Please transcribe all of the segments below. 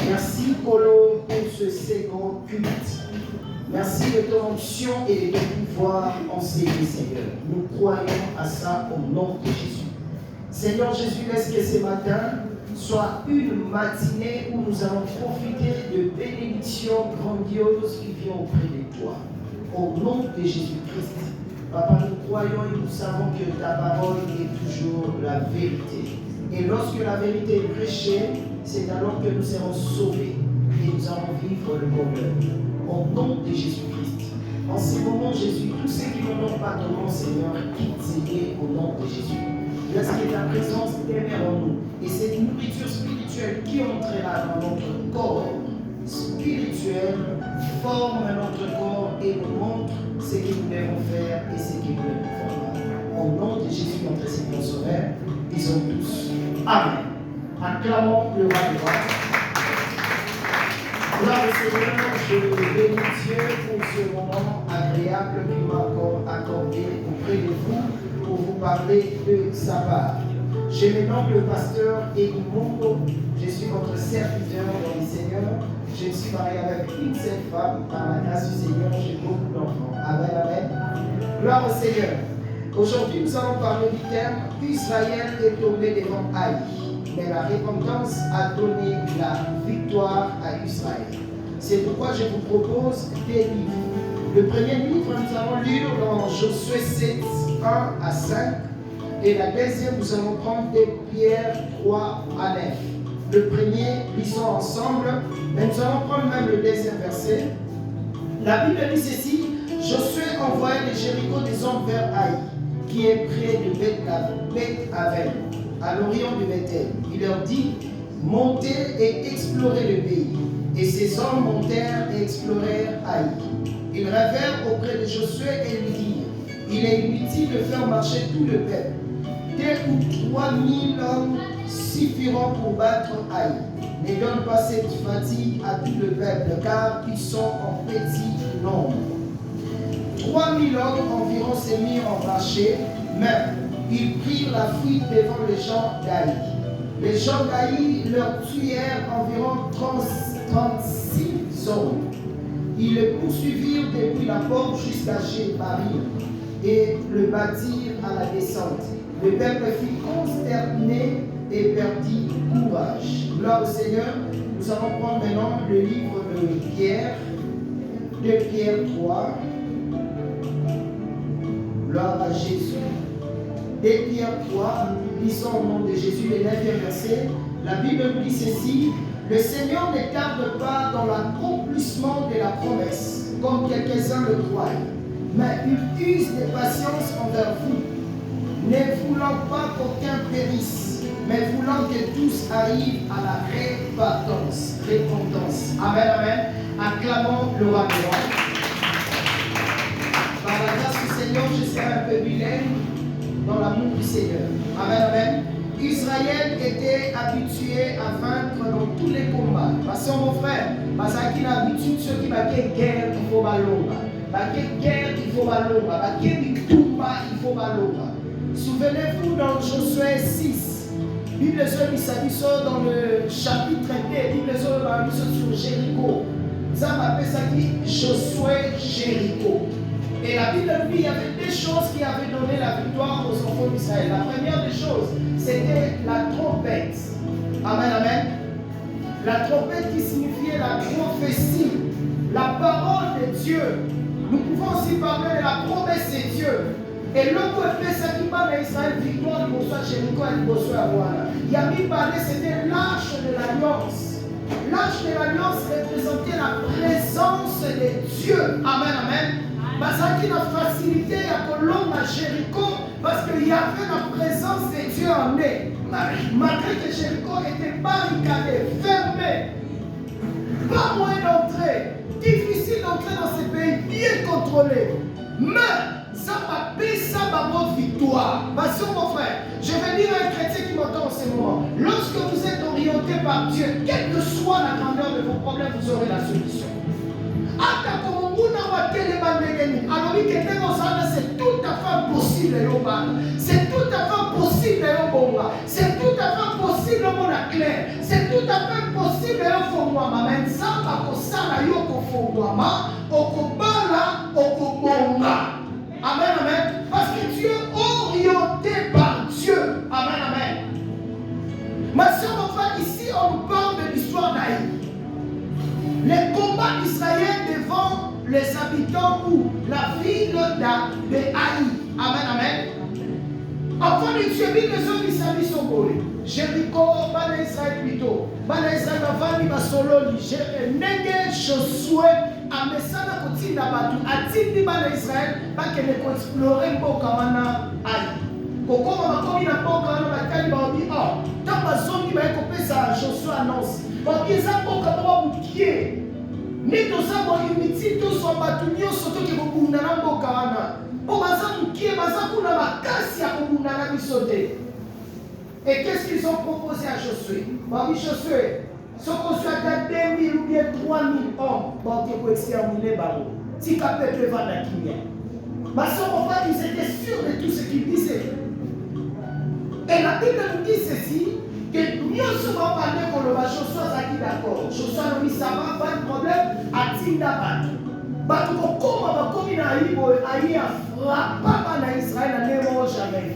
Merci Polo pour ce second culte. Merci de ton onction et de ton pouvoir en ces Seigneur. Nous croyons à ça au nom de Jésus. Seigneur Jésus, laisse que ce matin soit une matinée où nous allons profiter de bénédictions grandioses qui viennent auprès de toi. Au nom de Jésus-Christ. Papa, nous croyons et nous savons que ta parole est toujours la vérité. Et lorsque la vérité est prêchée, c'est alors que nous serons sauvés et nous allons vivre le bonheur. Au nom de Jésus-Christ. En ce moment, Jésus, tous ceux qui n'ont pas ton nom, Seigneur, quitte au nom de Jésus. Laisse que ta présence demeure en nous. Et cette nourriture spirituelle qui entrera dans notre corps spirituel forme notre corps et nous montre ce que nous devons faire et ce que nous devons faire. Au nom de Jésus, notre Seigneur Sauveur, disons tous Amen. Acclamons le roi du roi. Gloire au Seigneur, je bénis Dieu pour ce moment agréable qu'il m'a encore accordé auprès de vous pour vous parler de sa part. Je me nomme le pasteur Edmundo, je suis votre serviteur dans le Seigneur. Je me suis marié avec une seule femme, par la grâce du Seigneur, j'ai beaucoup d'enfants. Amen, amen. Gloire au Seigneur. Aujourd'hui, nous allons parler du terme Israël est tombé devant Haï. Mais la repentance a donné la victoire à Israël. C'est pourquoi je vous propose des livres. Le premier livre, nous allons lire dans Josué 7, 1 à 5. Et la deuxième, nous allons prendre des Pierre 3 à 9. Le premier, lisons ensemble, mais nous allons prendre même le deuxième verset. La Bible dit ceci: Josué envoya de Jéricho des hommes vers Haï, qui est près de Beth-Aven, à l'orient de Bethel. Il leur dit: montez et explorez le pays. Et ces hommes montèrent et explorèrent Haï. Ils rêvèrent auprès de Josué et lui dirent: il est inutile de faire marcher tout le peuple. 2 ou 3 000 hommes suffiront pour battre Haï. Ne donne pas cette fatigue à tout le peuple, car ils sont en petit nombre. 3 000 hommes environ se mirent en marché, mais ils prirent la fuite devant les gens d'Haï. Les gens d'Haï leur tuèrent environ 36 hommes. Ils le poursuivirent depuis la porte jusqu'à Jébarim et le battirent à la descente. Le peuple fut consterné et perdit courage. Gloire au Seigneur. Nous allons prendre maintenant le livre de Pierre, de Pierre 3. Gloire à Jésus. De Pierre 3, lisons au nom de Jésus, le 9e verset. La Bible nous dit ceci: le Seigneur ne tarde pas dans l'accomplissement de la promesse, comme quelques-uns le croient, mais il use de patience envers vous, ne voulant pas qu'aucun périsse, mais voulant que tous arrivent à la repentance. Amen, amen. Acclamons le roi des rois. Par la grâce du Seigneur, je serai un peu bilingue dans l'amour du Seigneur. Amen, amen. Israël était habitué à vaincre dans tous les combats. Parce que mon frère, parce qu'il a l'habitude, ceux qui battent guerre, il faut baloba. Battent guerre, il faut baloba. Battent victoire, il faut baloba. Souvenez-vous dans Josué 6, Bible sort dans le chapitre 2, Bible sort sur Jéricho. Ça m'appelle ça qui Josué Jéricho. Et la Bible dit qu'il y avait des choses qui avaient donné la victoire aux enfants d'Israël. La première des choses, c'était la trompette. Amen, amen. La trompette qui signifiait la prophétie, la parole de Dieu. Nous pouvons aussi parler de la promesse de Dieu. Et l'homme fait ça qui parle d'Israël, victoire, il reçoit Jéricho et il reçoit Awana. Yami parlait, c'était l'arche de l'alliance. L'arche de l'alliance représentait la présence de Dieu. Amen, amen. Parce qu'il a facilité à l'homme à Jéricho, parce qu'il y avait la présence de Dieu en eux. Malgré que Jéricho était barricadé, fermé, pas moyen d'entrer, difficile d'entrer dans ce pays, bien contrôlé. Mais ça m'a payé ça par votre victoire. Parce que mon frère, je vais dire à un chrétien qui m'entend en ce moment, lorsque vous êtes orienté par Dieu, quelle que soit la grandeur de vos problèmes, vous aurez la solution. Alors c'est tout à fait possible, c'est tout à fait possible, c'est tout à fait possible, c'est tout à fait possible. possible yofongwama mais nzambe akosala yo kofongwama okobala okobonga. Amen, amen. Parce que tu es orienté par Dieu. Amen, amen. Ma soeur, mon frère, ici on nous parle de l'histoire d'Aïe. Les combats d'Israël devant les habitants ou la ville d'Aïe. Amen, amen. Enfant de Dieu, les hommes d'Israël sont collés. Jéricho, Bana Israël plutôt. Bana Israël va venir à Sololi. Nege Josué, Amesana Kotina Batu. Atindi Bana Israël, pas qu'elle ait exploré Bokawana Aïe. Pourquoi on va commis la Bokawana Bakali Babi? Oh, tant ma zone, il va écouper ça, Josué annonce. Parce qu'ils ont Bokawana Boukier. Mais tout ça, on imite tout son bâtonnier, surtout que vous pouvez n'aller Bokawana. Pour Baza Boukier, Baza Kuna Bakasi à Bokawana Bissoté. Et qu'est-ce qu'ils ont proposé à Josué? Babi Josué, si on a 2000 ou bien 3000 hommes, bon, tu peux exterminer Baro. Si tu peux te vendre à Kimia. Ma soeur, mon frère, ils étaient sûrs de tout ce qu'ils disaient. Et la Bible nous dit ceci, que mieux souvent parler qu'on le va Josué a dit d'accord. Josué a dit ça va, pas de problème, à Tinda Batu. Batu, comment on va communiquer à frapper dans Israël, à l'émoi jamais.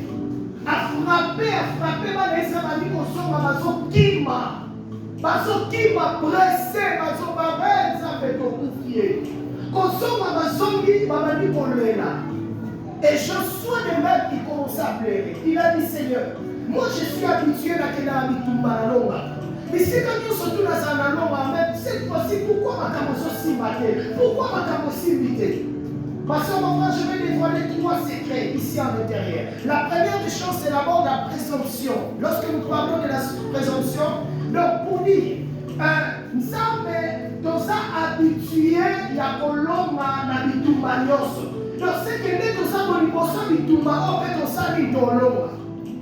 A frappé, les Israël a dit qu'on soit Bazokima pressé, Bazobabel, ça fait confier. Qu'on soit Bazongi, Babadi Kolena. Et Josué de même, il commence à pleurer. Il a dit Seigneur, moi je suis habitué à Kena Bitumba Longa. Mais c'est quand nous sommes tous dans un Longa, même cette fois-ci, pourquoi ma camosso si maté? Pourquoi ma camosso si vité? Parce que mon frère, je vais dévoiler 3 secrets ici en intérieur. La première des choses, c'est d'abord la présomption. Lorsque nous parlons de la présomption, donc pour dire, nous sommes habitués à Colomba na Bitumba Nyoso. Donc c'est que nous sommes habitués à Bitumba, en fait, nous sommes Doloma.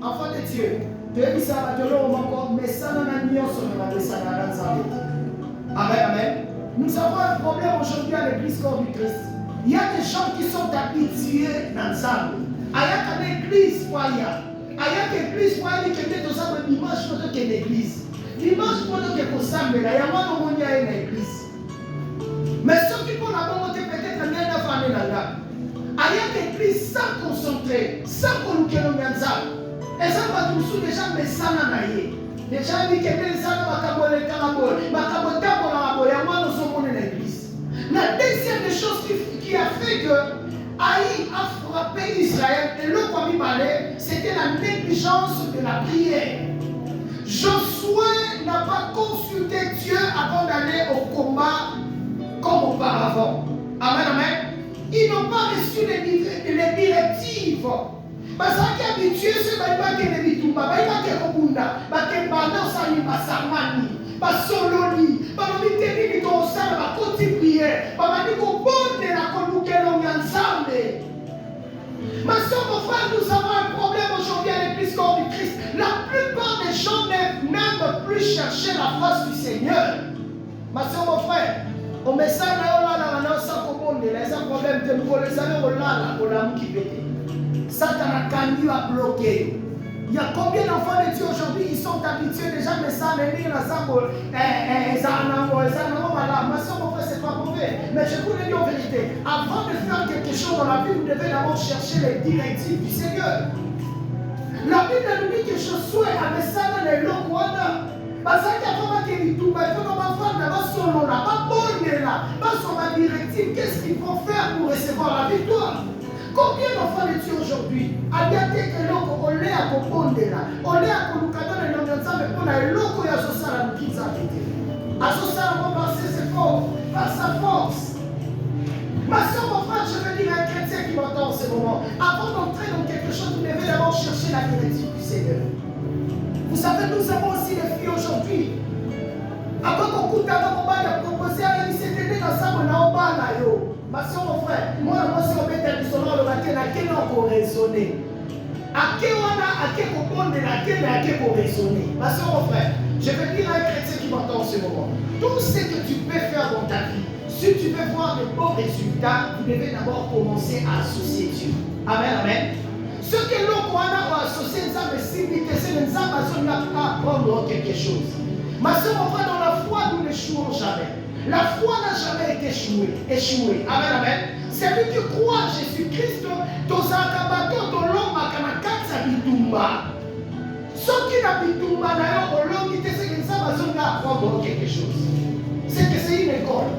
Enfant de Dieu, tu es dit ça va Doloma encore, mais ça n'a Nyoso, mais ça n'a pas. Amen, amen. Nous avons un problème aujourd'hui à l'église corps du Christ. Il y a des gens qui sont habitués dans ça. Il y a une église pour y aller. Il y a une église pour y aller qui est dans ça, dimanche pour que l'église. Dimanche pour que vous semblez, il y a une église. Mais ceux qui font la bonne peut-être qu'il y a une famille là. Il y a une église sans concentrer, sans qu'on nous ait ça. Et ça va nous déjà mais ça n'a rien. Déjà, il y a des gens qui ont été la deuxième des choses qui a fait que Haï a frappé Israël et le premier balai, c'était la négligence de la prière. Josué n'a pas consulté Dieu avant d'aller au combat comme auparavant. Amen, amen. Ils n'ont pas reçu les directives. Parce qu'ils habitués, ceux qui ont été habitués, ils ont été habitués, Basoloni, Bamamite ko sala bakoti prière, Bamani ko bonne la kolukelo nyanzambe. Ma soeur, mon frère, nous avons un problème aujourd'hui à l'église corps du Christ. La plupart des gens n'aiment plus chercher la face du Seigneur. Ma soeur, mon frère, on met ça là, on sans comprendre, il y a un problème de nous, les années, on l'a qui pété. Satan a candu à bloquer. Il y a combien d'enfants de Dieu aujourd'hui qui sont habitués déjà de ça, de lire la sambo, mais ça, mon frère, c'est pas mauvais. Mais je vous le dis en vérité, avant de faire quelque chose dans la vie, vous devez d'abord chercher les directives du Seigneur. La Bible nous dit que Josué avait ça dans les Lokwana. Parce qu'il y a pas de tout, il faut qu'on va pas bonne là, pas sur ma directive, qu'est-ce qu'il faut faire pour recevoir la victoire? Combien d'enfants de Dieu aujourd'hui a gâté que l'on est à comprendre là, on est à comprendre les noms d'ensemble, on a l'eau qui a ce ça la petite habité. À ce ça, on va passer ses forces, par sa force. Ma soeur, mon frère, je veux dire à un chrétien qui m'entend en ce moment, avant d'entrer dans quelque chose, vous devez d'abord chercher la directive du Seigneur. Vous savez, nous avons aussi des filles aujourd'hui. Avant qu'on coûte avant qu'on va proposer à l'ICTD dans ça, on a un bas là. Ma soeur, mon frère, moi, si on met un sonore, on va dire à quel on peut raisonner. À quel on a, à quel on peut raisonner. Ma soeur, mon frère, je veux dire à un chrétien qui m'entend en ce moment, tout ce que tu peux faire dans ta vie, si tu veux voir de bons résultats, vous devez d'abord commencer à associer Dieu. Amen, amen. Ce que l'on a associé, ça veut signifier que c'est une apprendre quelque chose. Ma soeur, mon frère, dans la foi n'échoueront jamais. La foi n'a jamais été échouée. Amen, amen. Celui qui croit en Jésus-Christ, dans un kabato, dans l'homme, à bitumba. Ceux qui n'habitent bitumba, d'ailleurs, au long, ils disent que ça va apprendre quelque chose. C'est que c'est une école.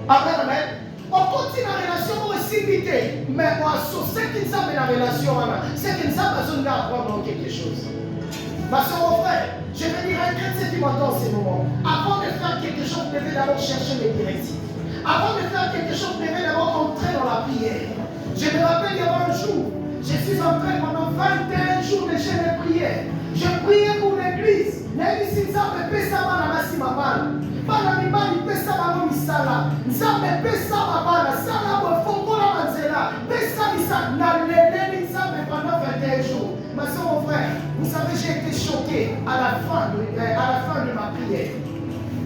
Amen, amen. On continue la relation aussi vite, mais on associe qui ça la relation, c'est que ça va apprendre quelque chose. Ma soeur, mon frère, je vais dire un chrétien qui m'entend en ce moment. Avant de faire quelque chose, vous devez d'abord chercher les directives. Avant de faire quelque chose, vous devez d'abord entrer dans la prière. Je me rappelle, il y a un jour, je suis entré pendant 21 jours de jeûne et prière. Je priais pour l'église. L'église, ça me fait ça, ma massima balle. Bana mibali pesa bango misala. Nzambe pesa babana. Sala bofongola manzela. Pesa misala. Na leleli nzambe pendant 21 jours. Ma soeur, mon frère, vous savez, j'ai été choqué à la fin de ma prière.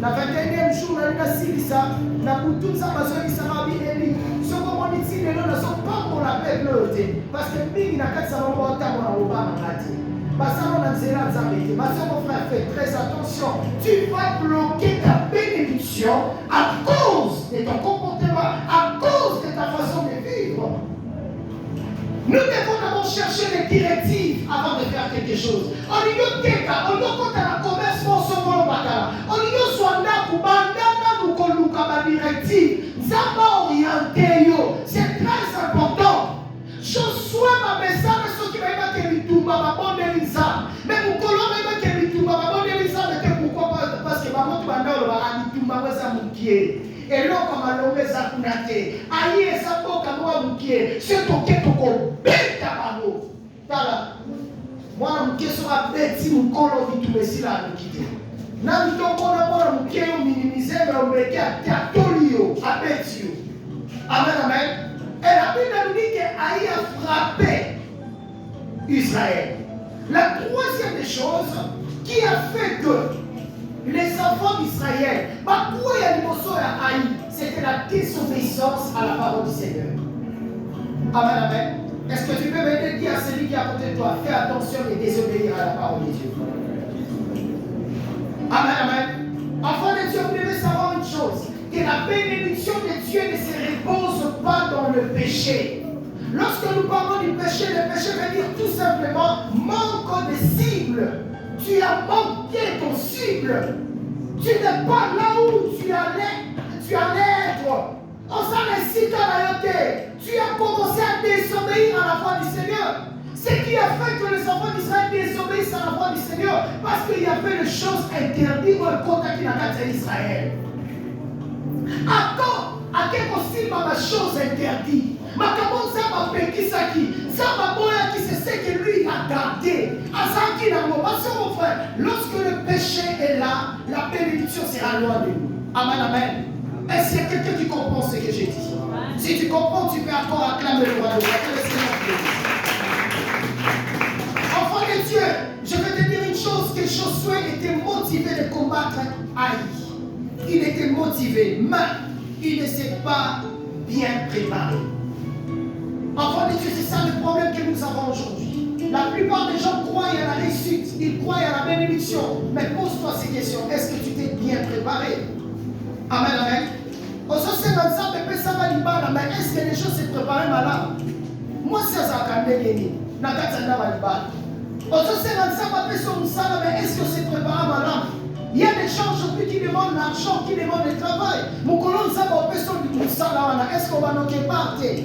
La 21e jour, on a dit ça. La boutou, ça va se dire, ça va bien éli. Ce qu'on dit, les gens ne sont pas pour la paix bleuté. Parce que Big n'a qu'à savoir où on a Obama gâté. Ma soeur, mon frère, fais très attention. Tu vas bloquer ta bénédiction à cause de ton comportement, à cause de ta façon de vivre. Nous devons d'abord chercher les directives avant de faire quelque chose. On y a la commerce pour se voir. On y a soigné pour bandana nous coluka la directive. Zamba orienté yo. C'est très important. Josué ma message ce qui va être bitumba ma bonne Elisa. Mais mon colon va être bitumba ma bonne Elisa. Mais pourquoi pas parce que maman tu bandana va bitumba ouais ça mon pied. Et là, comme à l'homme, ça kunate. Aïe, ça peut comme moi, mon pied. C'est ton quai, ton col. Bête à mano. Voilà. Moi, mon pied sera bête si mon col, on vit tout messi là, à nous quitter. N'a vu ton col, on mon pied, on minimise, mais on met qu'à tolio, à bête. Amen, amen. Et la Bible nous dit qu'Aïe a frappé Israël. La troisième des choses qui a fait que les enfants d'Israël, c'était la désobéissance à la parole du Seigneur. Amen, amen. Est-ce que tu peux m'aider dire à celui qui est à côté de toi, fais attention de désobéir à la parole de Dieu. Amen, amen. Enfant de Dieu, vous devez savoir une chose, que la bénédiction de Dieu ne se repose pas dans le péché. Lorsque nous parlons du péché, le péché veut dire tout simplement manque de cible. Tu as manqué ton cible. Tu n'es pas là où tu allais être. On s'en incite à la yoté. Tu as commencé à désobéir à la voix du Seigneur. Ce qui a fait que les enfants d'Israël désobéissent à la voix du Seigneur, parce qu'il y avait des choses interdites dans le contact d'Israël. Attends, à quel possible ma chose interdite? Ma comment ça m'a fait qui ça qui? Ça m'a boya qui c'est ce que lui a gardé. À ça qui n'a pas mon frère. Lorsque le péché est là, la bénédiction sera loin de nous. Amen, amen. Est-ce qu'il y a quelqu'un qui comprend ce que j'ai dit? Si tu comprends, tu peux encore acclamer le roi de Dieu. Enfant de Dieu, je vais te dire une chose, que Josué était motivé de combattre Aïe. Il était motivé, mais il ne s'est pas bien préparé. Enfant de Dieu, c'est ça le problème que nous avons aujourd'hui. La plupart des gens croient à la réussite, ils croient à la bénédiction. Mais pose-toi ces questions. Est-ce que tu t'es bien préparé? Amen, amen. Mais est-ce que les gens s'est préparé malade? Moi, c'est ça qui m'a dit. Mais est-ce que c'est préparé malade? Il y a des gens aujourd'hui qui demandent l'argent, qui demandent le travail. Mon colon, ça va personne du salaire. Est-ce qu'on va nous partir?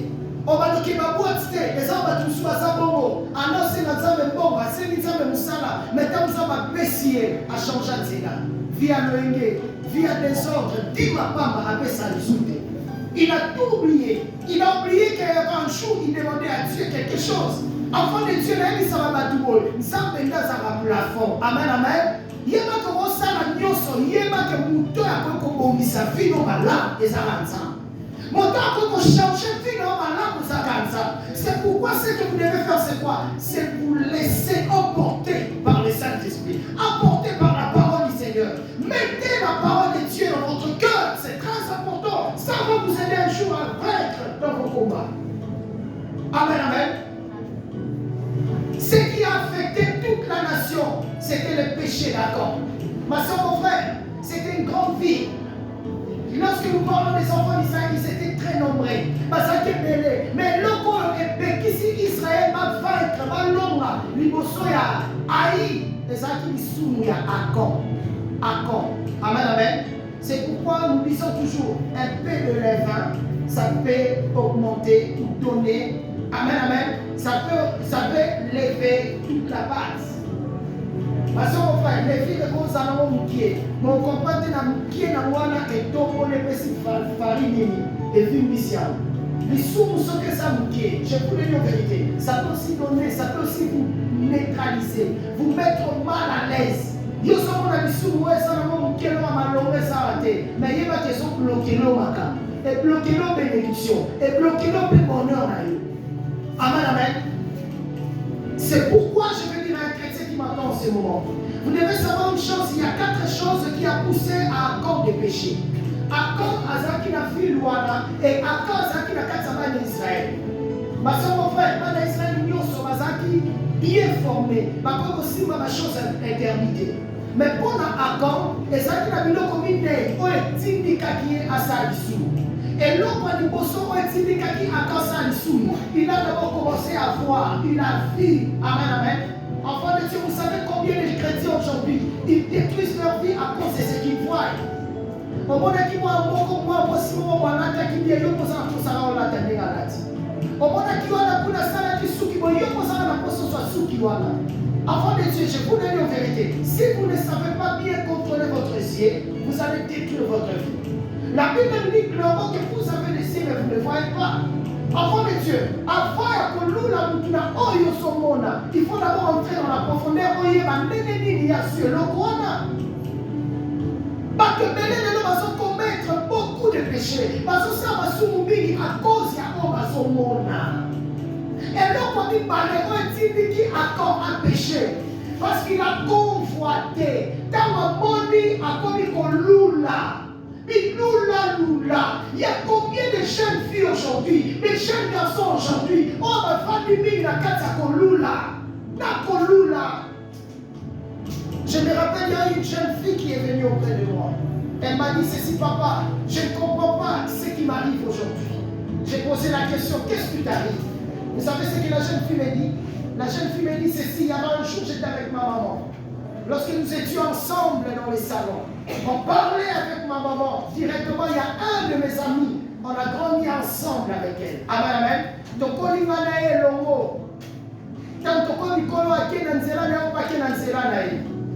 On va nous boîte, les gens vont tous choisir bon. Annoncer notre zame bon, c'est une zame moussala. Maintenant, nous avons essayé à changer de cela. Via l'ONG, via des ordres, dis-moi pas, ma ça résulté. Il a tout oublié. Il a oublié qu'il y avait un jour, il demandait à Dieu quelque chose. Enfant de Dieu, là, il s'en va battre. Ça va plafond. Amen, amen. Il y a pas que ça, la nyoso, il y a pas que mouton a comme ça, vie non malade, et ça va ensemble. Mon temps pour changer de vie, non, c'est pourquoi ce que vous devez faire, c'est quoi? C'est vous laisser emporter par le Saint-Esprit, emporter par la parole du Seigneur. Mettez la parole de Dieu dans votre cœur, c'est très important. Ça va vous aider un jour à vaincre dans vos combats. Amen, amen. Ce qui a affecté toute la nation, c'était le péché, d'accord? Ma soeur, mon frère, c'était une grande ya Haï, et ça qui soumet à Akon. Akon. Amen, amen. C'est pourquoi nous disons toujours un peu de levain, ça peut augmenter ou donner. Amen, amen. Ça peut lever toute la base. Parce que mon frère, les filles de cause à mon pied, mon compagnon n'a pied n'a wana et tombe les petits farine et vimisiam. Les sous ce que ça me pied, je vous le dis en vérité, ça peut aussi donner, ça peut aussi vous neutraliser, vous mettre mal à l'aise. Yo sommes on a dit sous moi ça n'a mon pied n'a malheureux ça raté, mais il y a pas question bloquer nos macam, et bloquer nos bénédictions, et bloquer nos bonheur là. Amen, amen. C'est pourquoi je veux dire à un chrétien qui m'attend en ce moment. Vous devez savoir une chose, il y a 4 choses qui ont poussé à Akon de péché. Akon Azaki na Filouana et Akon Azaki na Katsama d'Israël. Ma soeur, mon frère, dans Israël, nous sommes Azaki bien formés. Ma comme aussi ma chose interdite. Mais pour Akon, Azaki na bilo commune, on est tindika qui est à Salissou. Et l'homme a dit, il a d'abord commencé à voir, il a vu. Amen, amen. Enfant de Dieu, vous savez combien de chrétiens aujourd'hui, ils détruisent leur vie à cause de ce qu'ils voient. Au moment où ils voient, au moment où ils voient, enfant de Dieu, je vous le dis en vérité, si vous ne savez pas bien contrôler votre ciel, vous allez détruire votre vie. La Bible dit clairement que vous avez les cieux, mais vous ne le voyez pas. Enfant de Dieu, avant que nous, il faut d'abord entrer dans la profondeur. Il y a sur le Rwanda. Parce que nous allons commettre beaucoup de péchés. Parce que ça va s'oublier à cause de son monde. Et là, on dit malheureux, il dit un péché. Parce qu'il a convoité. Dans le monde, a commis qu'on loula. Il y a combien de jeunes filles aujourd'hui, de jeunes garçons aujourd'hui, oh ma famille na kata kolula, na kolula. Je me rappelle, il y a une jeune fille qui est venue auprès de moi. Elle m'a dit ceci, papa, je ne comprends pas ce qui m'arrive aujourd'hui. J'ai posé la question, qu'est-ce qui t'arrive? Vous savez ce que la jeune fille m'a dit? La jeune fille m'a dit ceci, il y avait un jour, j'étais avec ma maman. Lorsque nous étions ensemble dans les salons, on parlait avec ma maman. Directement, il y a un de mes amis. On a grandi ensemble avec elle. Amen, amen. Donc, on y va là, longo. Tant qu'on y colo à qui n'anzela, mais on va qui n'anzela là.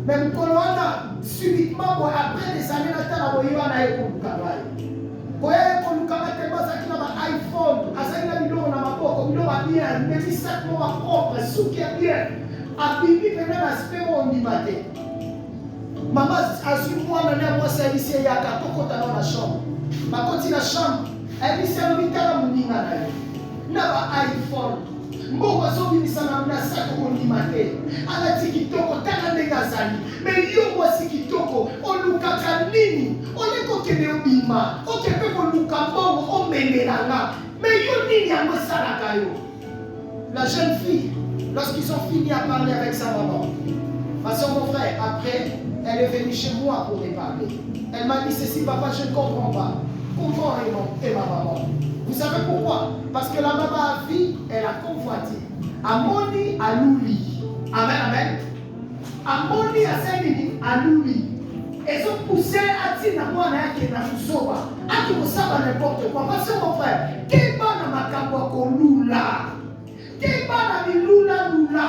Même coloana, subitement, après des années, on a voyé on a eu pour le travail. Pour le travail, tellement ça qui n'a pas iPhone, à ça qui n'a pas de mapot, comme il aura bien, mais si ça qu'on va propre, sous qui est bien. A bibi venait l'aspect où on y matait. Maman a su moi maintenant moi c'est ici il y a 4 côtés dans la chambre. Ma côté la chambre, elle dit c'est le mitara muninga là. Na ba iPhone. Mboko so bimisa na sako on y matait. Ala tikitoko tana ndengazali. Mais yo moi si kitoko, on lukaka nini? On est kokene obima. On kepe ko lukambo on menelanga. Mais yo nini ya mosala yo. La jeune fille lorsqu'ils ont fini à parler avec sa maman, ma soeur, mon frère, après, elle est venue chez moi pour me parler. Elle m'a dit ceci, papa, je ne comprends pas. Comprends et ma maman. Vous savez pourquoi? Parce que la maman a vu, elle a convoité. Amoni à Louli. Amen, amen. Amoni à Saint-Denis à Louli. Elles ont poussé à dire à moi qui est dans le soba. À qui vous savez n'importe quoi. Parce que mon frère, quel ban à ma cambo qu'on loula? Quel ban à mi loula loula?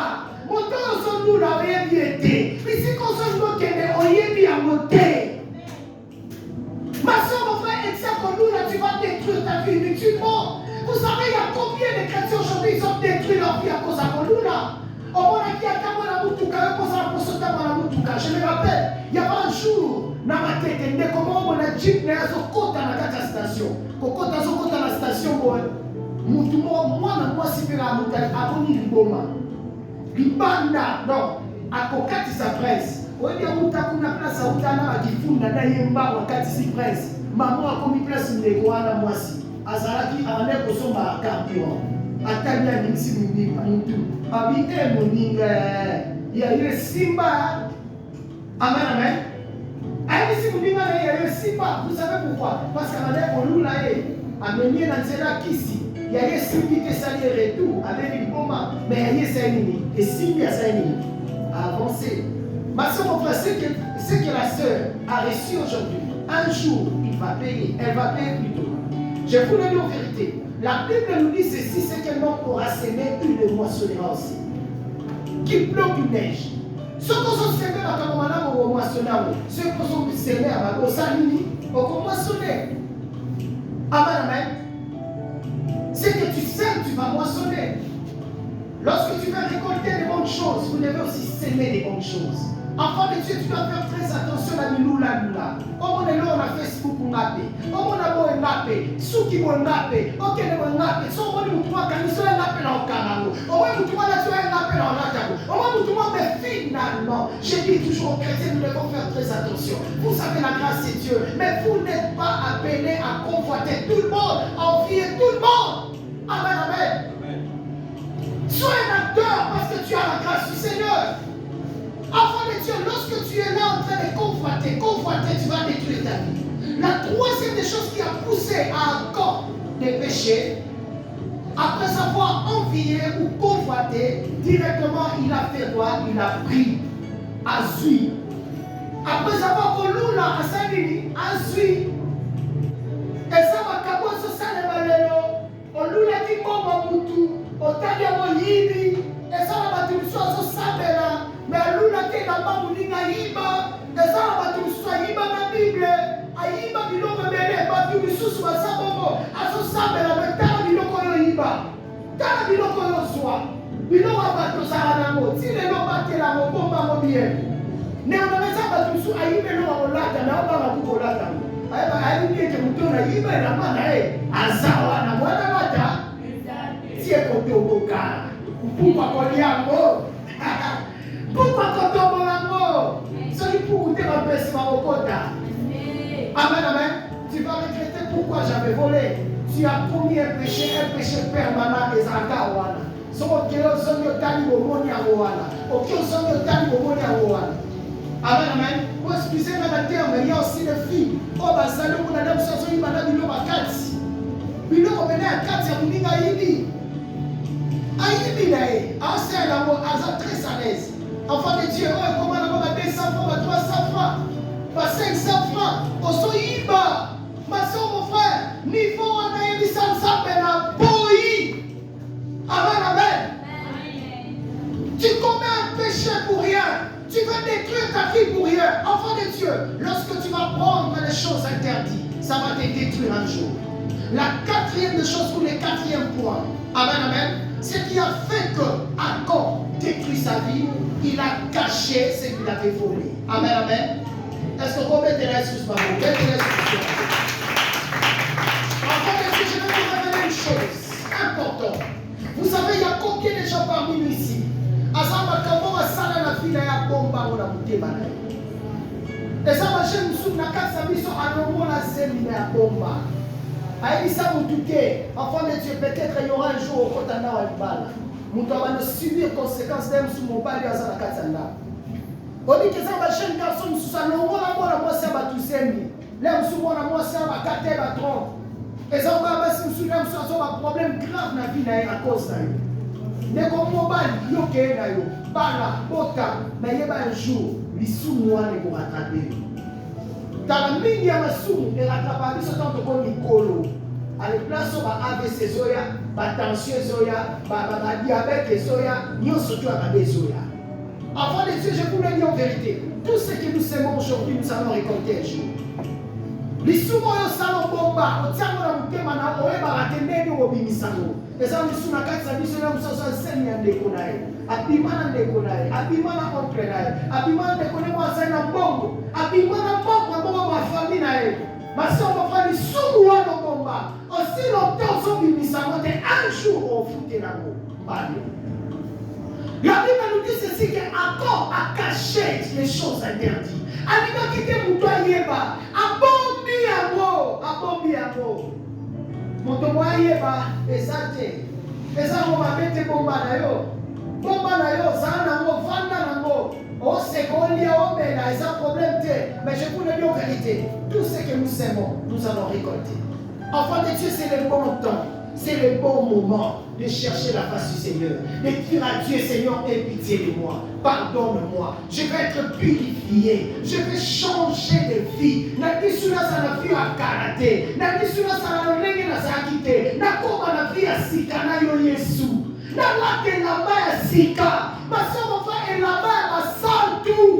Mon temps son loula rien été. Mais si qu'on se voit qu'elle est oyé à monter. Ma soeur, mon frère, et ça qu'on loula, tu vas détruire ta vie inutilement. Vous savez, il y a combien de chrétiens aujourd'hui, ils ont détruit leur vie à cause de Kolula. Au moment où il y a Kamana Mutuka, je me rappelle, il y a un jour, dans ma tête, il y a comment on a jeep, il y a un côté dans la station. Quand on a la station, moi, moi, si je la montagne, avant de l'Iboma. L'Ibanda, non, à Kokati sa presse. On dit que kuna place à Utana, qui fout dans Yemba, Kokati si presse. Maman a commis place de Goana, moi si. Azalaki ane kosomba carburant atania nimsi mimi mutu abite moninga ya ile simba amen amen ayi si moninga na ya ile simba vous savez pourquoi parce que ane kolula ameni na nzela kisi ya ile simbi ke sali retour avec une bomba mais ya ile saini et simbi ya saini à avancer. Ma soeur, mon frère, ce que la soeur a reçu aujourd'hui, un jour, il va payer. Elle va payer plus tôt. Je vous le dis en vérité. La Bible nous dit ceci, c'est qu'un homme aura semé, il le moissonnera aussi. Qu'il pleuve une neige. Ce qu'on s'est semé à Kamamana, on va moissonner. Ce qu'on s'est semé à Bagosanini, on va moissonner. Amen, amen. Ce que tu sèmes, tu vas moissonner. Lorsque tu vas récolter des bonnes choses, vous devez aussi s'aimer des bonnes choses. Enfant de Dieu, tu dois faire très attention à l'oula. On est là, on a Facebook, on a fait. On a beau nappé, ceux qui vont napper, ok, ils vont napper. Si on va nous trouver quand ils sont nappés dans le canal, on va nous trouver là, tu vas napper dans l'Atago. On va nous trouver, mais finalement, je dis toujours aux chrétiens, nous devons faire très attention. Vous savez, la grâce c'est Dieu, mais vous n'êtes pas appelés à convoiter tout le monde, à envier tout le monde. Amen, amen. Sois un acteur parce que tu as la grâce du Seigneur. Enfant de Dieu, lorsque tu es là en train de convoiter, tu vas détruire ta vie. La troisième des choses qui a poussé à un corps de péché, après avoir envié ou convoité, directement il a fait quoi? Il a pris à suivre. Après avoir connu à Sanini, à suivre. Et ça va caboter sur ça les malheurs. On lui a dit comment Moutou, on t'a dit mon yini, et ça va battre une chose sur ça là. Mais l'una qui n'a pas voulu naïba, et ça va battre une chose naïba dans la Bible. Aïba qui l'on veut mêler, pas du sous à sa bobo, à son sable là, mais t'as dit l'on connaît Iba. T'as dit l'on connaît soi. Bilon va battre ça à la mot. Si les gens battent la mot, bon, pas bien. Mais on a ça battre sous Aïba, l'on va l'ata, mais on va la couper l'ata. Aïba qui est mouton Aïba, et la main, Azawa, la moine l'ata. Si elle compte au boca, pourquoi qu'on y a un mot? Pourquoi quand on a un mot? Celui pour goûter ma baisse, ma mokota. Amen, amen. Tu vas regretter pourquoi j'avais volé. Tu as commis un péché permanent et Zakawana. Ce qui est au son de Tani Bomonia Rowana. Au qui est au son de Tani Bomonia Rowana. Amen, amen. Pour excuser dans la terre, mais il y a aussi des filles. Oh, bah, ça, le monde a dit que il m'a dit que Kati. Puis là, on venait à Kati, on dit Aïbi. Aïbi, là, c'est un amour, très à l'aise. Enfant de Dieu, comment on va 200 francs, 300 francs, 500 francs, au Soïba, ma soeur, mon frère, niveau on a dit ça, ça fait la boï. Amen, amen. Tu commets un péché pour rien, tu vas détruire ta vie pour rien. Enfant de Dieu, lorsque tu vas prendre les choses interdites, ça va te détruire un jour. La quatrième des choses, pour le quatrième point, amen, amen, ce qui a fait que Jacob détruit sa vie, il a caché ce qu'il avait volé. Amen, amen. Est-ce qu'on peut mettre les sous ma boue? Mettez les sous. Encore une fois, je vais vous révéler une chose importante. Vous savez, il y a combien de gens parmi nous ici? Azamba Kamo a sala na fila ya bomba ou la mutema na yo. Et ça va chez nous, na kasa biso anomo na zemi na bomba. Aïe, ça vous doutez. Enfant de Dieu, peut-être il y aura un jour au Kotana ou à Ibala. Nous devons subir les conséquences d'un sous mon bal et à la Katana. On dit que ça va chez les garçons, nous sommes là, moi, ça va tout s'aimer. Là, nous sommes là, moi, ça va 4 à 30. Et ça va passer, nous sommes là, un problème grave dans la vie à cause de ça. Mais comme mon bal, il y a un bala, bota, mais il y a un jour, les sous-mois ne vont rattraper. Dans la mine, il y a un sous, et rattraper, ce temps de comme Nicolo. À la place où AVC Zoya, tension Zoya, diabète Zoya, nous surtout à la Zoya. Enfant de Dieu, je vous le dis en vérité, tout ce que nous semons aujourd'hui, nous allons récolter un jour. Les soumons au salon bomba, au tiers de la moutée, on est baraté, mais nous obéissons. Et ça, nous sommes à 400 000, nous sommes à 5 000 déconaïs. Abimana déconaïs, Abimana entraînaïs, Abimana déconaïs, moi, c'est un bongo. Abimana bongo, ma famille, ma soeur, mon frère, les soumons au bomba. Aussi longtemps, nous sommes un jour, on foutait la bombe. La Bible nous dit ceci qu'Accor a caché les choses interdites. Il a quitté mon toit yeba. Abombi amo. Mon toit yeba. Ezate. Eza mo mabete bomba na yo. Bomba na yo. Zana mo vanda na mo. O sekondi o bela. Eza problème te. Mais je vous le dis en vérité. Tout ce que nous semons, nous allons récolter. Enfant de Dieu, c'est le bon temps. c'est le bon moment de chercher la face du Seigneur. De dire à Dieu, Seigneur, aie pitié de moi. Pardonne-moi. Je vais être purifié. Je vais changer de vie. Nadisuna sana vie à karaté. Nadisuna sana lenge na sakite. Nakoma na vie à sika na yo Yesu. Na lake na ba ya sika. Masomo va et la ba à tout.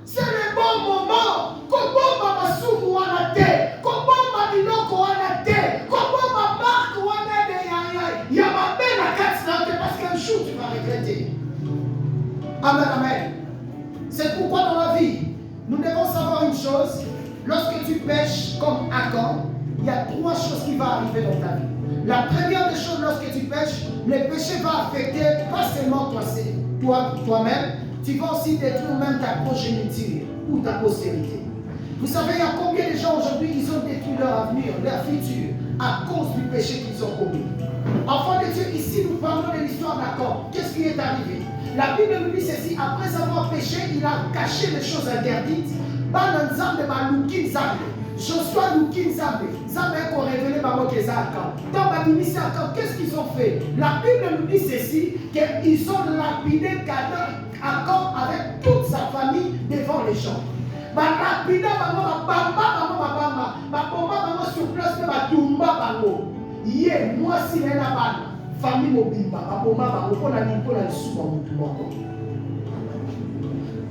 C'est le bon moment. Kobomba masumu wana te. Kobomba binoko wana te. Kobomba marque wana de ya mabena kati na te parce qu'un jour tu vas regretter. Amen, amen. C'est pourquoi dans la vie, nous devons savoir une chose. Lorsque tu pêches comme Achan, il y a 3 choses qui vont arriver dans ta vie. La première des choses, lorsque tu pêches, le péché va affecter pas seulement toi-même, tu vas aussi détruire même ta progéniture ou ta postérité. Vous savez, il y a combien de gens aujourd'hui qui ont détruit leur avenir, leur futur, à cause du péché qu'ils ont commis. Enfants de Dieu, ici nous parlons de l'histoire d'Achan. Qu'est-ce qui est arrivé? La Bible nous dit ceci, après avoir péché, il a caché les choses interdites. Joshua Lukin Zambé, Zambé qu'on révélé par moi qu'ils Achan. Dans ma ministère, qu'est-ce qu'ils ont fait? La Bible nous dit ceci, qu'ils ont lapidé Achan avec toute sa famille devant les gens. Lapida bango bamba sur place de tumba bango. Yé moi si nena bana famille mobimba baboma bango pona ni pona suba mutu moko.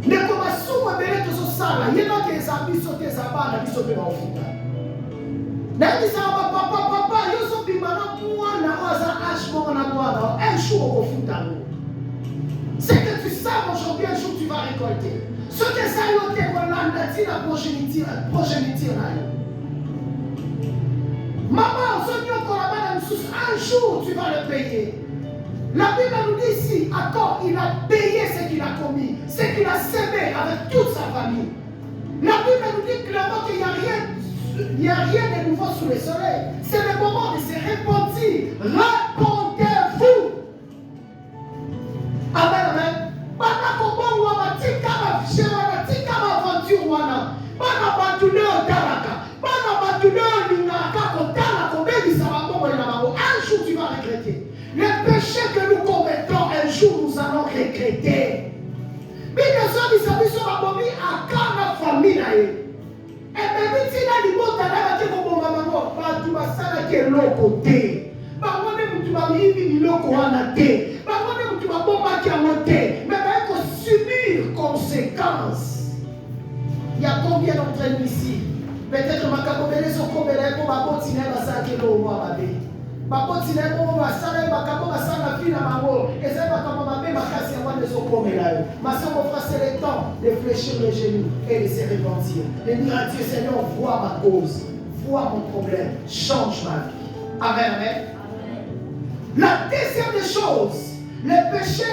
Ne koma suba bele to so sala yena ke zambi sote zabana biso pe ba ofita. Na ndi sa papa yo so bimba na mwana oza ashmo na mwana un jour au futa. C'est que tu sais aujourd'hui un jour tu vas récolter. Ce que ça y est, la progéniture. Maman, un jour tu vas le payer. La Bible nous dit ici, Achan, il a payé ce qu'il a commis, ce qu'il a sémé avec toute sa famille. La Bible nous dit clairement qu'il n'y a rien de nouveau sous le soleil. C'est le moment de se repentir. Répondez-vous. Amen, amen. Bana kobo wana tika ma shema tika ma aventure wana bana batule otalaka bana batule lingaka kotala kobebisa bango na bango. Un jour tu vas regretter les péchés que nous commettons. Un jour nous allons regretter. Bino so biso babomi akana famille na ye e bebe tina libota na bake kobonga bango batu basala ke loko te bango ne mutu bamibi biloko wana te bango ne mutu babomba ki yango te. Subir conséquences. Il y a combien d'entre nous ici? Peut-être ma cabobele so kobele ko ba continuer ba sa ke lo mo ababe. Ba continuer ko ba sala ba kabo ba sala fina bango. Et ça ba kabo ba be makasi ya wande so komela yo. Ma sœur, mon frère, c'est le temps de fléchir les genoux et de se repentir. De dire à Dieu, Seigneur, vois ma cause, vois mon problème, change ma vie. Amen, amen. La deuxième des choses, le péché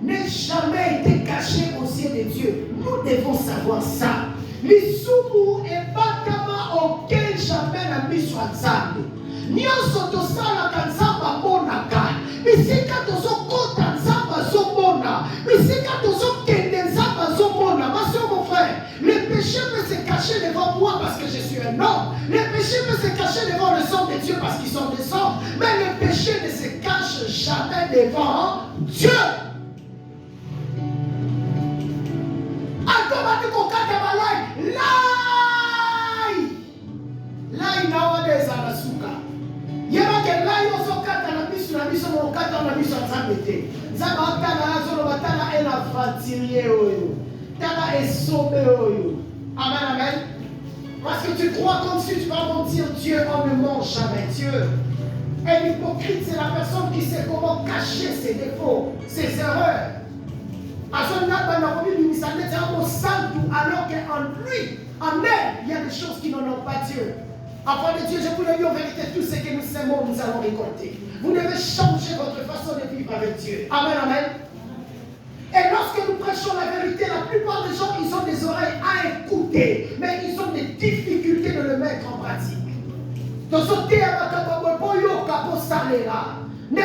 n'est jamais été caché aux yeux de Dieu. Nous devons savoir ça. L'isumu est pas comme auquel jamais n'a mis sur Nzambe. Nyonso tosala kanzamba monaka. Bisika tozo kota nzamba zomona. Bisika tozo kende nzamba zomona. Ma soeur, mon frère, le péché peut se cacher devant moi parce que je suis un homme. Le péché peut se cacher devant les hommes de Dieu parce qu'ils sont des hommes. Mais le péché ne se cache jamais devant Dieu. Lai nowadays anasuka. Yema ke lai oso kata na biso mo kata na biso nzambete. Nzamba tala azolo batala ena fatirier oyo. Tala esombe oyo. Amen, amen. Parce que tu crois comme si tu vas mentir Dieu, on ne ment jamais Dieu. Et l'hypocrite, c'est la personne qui sait comment cacher ses défauts, ses erreurs. Alors qu'en lui, en elle, il y a des choses qui n'en ont pas Dieu. Enfant de Dieu, je vous le dis en vérité, tout ce que nous semons, nous allons récolter. Vous devez changer votre façon de vivre avec Dieu. Amen, amen. Et lorsque nous prêchons la vérité, la plupart des gens, ils ont des oreilles à écouter, mais ils ont des difficultés de le mettre en pratique. Dans ce terme, il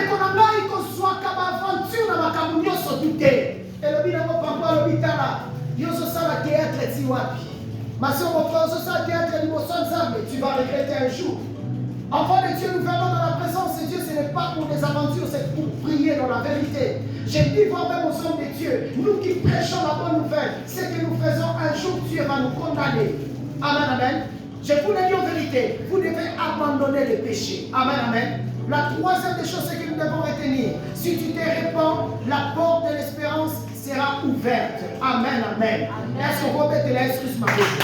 soit comme aventure dans ma camoufle sur tout terre. Et le bilan papa l'hôpital yo so sala théâtre ti wapi. Ma soeur, mon frère, so sala théâtre ni mo son zambe, tu vas regretter un jour. Enfants de Dieu, nous venons dans la présence de Dieu, ce n'est pas pour des aventures, c'est pour prier dans la vérité. J'ai dit moi-même aux hommes de Dieu, nous qui prêchons la bonne nouvelle, ce que nous faisons un jour, Dieu va nous condamner. Amen, amen. Je vous le dis en vérité, vous devez abandonner les péchés. Amen, amen. La troisième des choses que nous devons retenir, si tu te répands, la porte de l'espérance sera ouverte. Amen, amen. Est-ce qu'on peut mettre l'excuse ma bouche?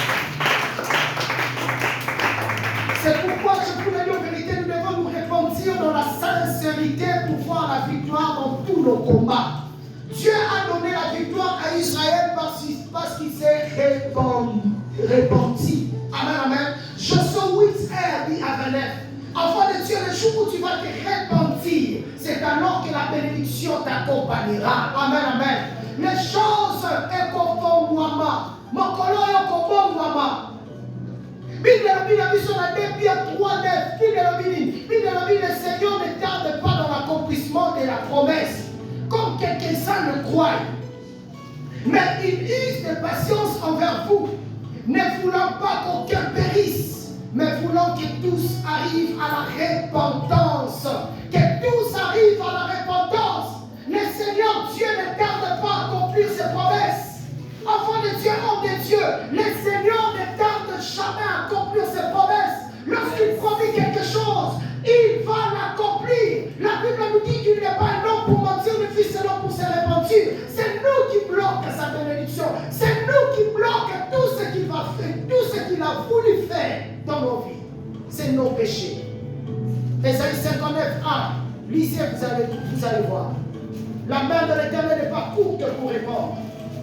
C'est pourquoi je vous le dis en vérité, nous devons nous repentir dans la sincérité pour voir la victoire dans tous nos combats. Dieu a donné la victoire à Israël parce qu'il s'est repenti. Amen, amen. Josué 8, dit à 29. Enfant de Dieu, le jour où tu vas te repentir, c'est alors que la bénédiction t'accompagnera. Amen, amen. Les choses est conforme moi. Mon colon est conforme moi. Bible la Bible, la vision de 2 Pierre 3, 9. Bible la Bible, le Seigneur ne tarde pas dans l'accomplissement de la promesse, comme quelqu'un le croit. Mais il use de patience envers vous, ne voulant pas qu'aucun périsse, mais voulant que tous arrivent à la repentance. Que tous arrivent à la repentance. Le Seigneur Dieu ne tarde pas à accomplir ses promesses. Enfant de Dieu, homme de Dieu, le Seigneur ne tarde jamais à accomplir ses promesses. Lorsqu'il promet quelque chose, il va l'accomplir. La Bible nous dit qu'il n'est pas un homme pour mentir, le Fils est l'homme pour se repentir. C'est nous qui bloquons sa bénédiction. C'est nous qui bloquons tout ce qu'il va faire, tout ce qu'il a voulu faire dans nos vies. C'est nos péchés. Ésaïe 59, 1. Lisez, vous allez voir. La main de l'Éternel n'est pas courte pour répondre,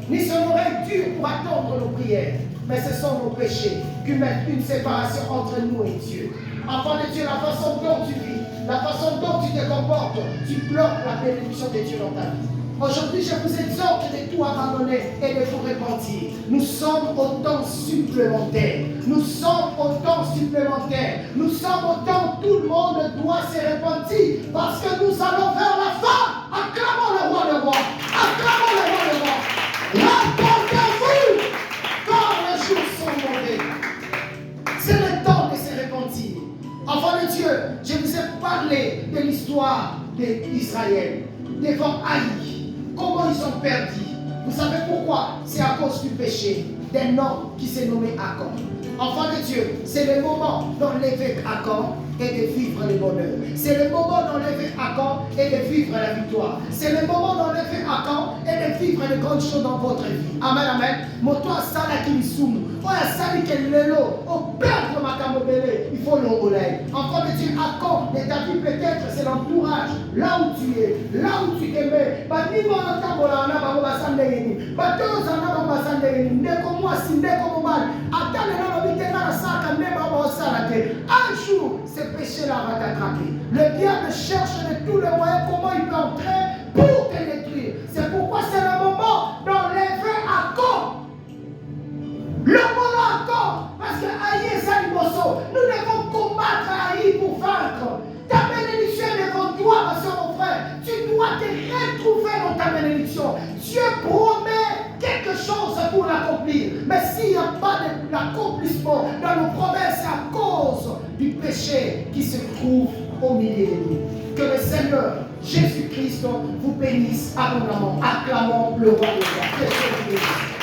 ni son oreille dure pour attendre nos prières. Mais ce sont nos péchés qui mettent une séparation entre nous et Dieu. Enfant de Dieu, la façon dont tu vis, la façon dont tu te comportes, tu bloques la bénédiction de Dieu dans ta vie. Aujourd'hui, je vous exhorte de tout abandonner et de vous repentir. Nous sommes au temps supplémentaire. Nous sommes au temps supplémentaire. Nous sommes au temps où tout le monde doit se repentir parce que nous allons vers la fin. Acclamons le roi de roi. Acclamons le roi de roi. Repentez-vous car les jours sont mauvais. C'est le temps de se repentir. Enfant de Dieu, je vous ai parlé de l'histoire d'Israël devant Haï. Comment ils sont perdus? Vous savez pourquoi? C'est à cause du péché d'un homme qui s'est nommé Achan. Enfant de Dieu, c'est le moment d'enlever Achan et de vivre le bonheur. C'est le moment d'enlever Achan et de vivre la victoire. C'est le moment d'enlever Achan et de vivre les grandes choses dans votre vie. Amen, amen. Moto asala kilisumu. Oya sali kelelo. O perdre makamobele. Il faut l'envoler. Enfant de Dieu, Achan de ta vie peut-être c'est l'entourage. Là où tu es, là où tu t'aimais. Banimo notambola na bango basandeni. Batoza na bango basandeni. Ndeko mwasi, ndeko mobali. Atale na lobitena na saka ndeba bosala te. Un jour, ce péché-là va t'attraper. Le diable cherche de tous les moyens comment il peut entrer pour te détruire. C'est pourquoi c'est le moment d'enlever Achan. Le moment Achan. Parce que Haï est Salimoso. Nous devons combattre Haï pour vaincre. Ta bénédiction est devant toi, ma soeur, mon frère. Tu dois te retrouver dans ta bénédiction. Dieu promet quelque chose pour l'accomplir. Mais s'il n'y a pas l'accomplissement dans nos promesses, c'est à cause du péché qui se trouve au milieu de nous. Que le Seigneur Jésus-Christ vous bénisse abondamment. Acclamons le roi des rois. Que Dieu vous bénisse.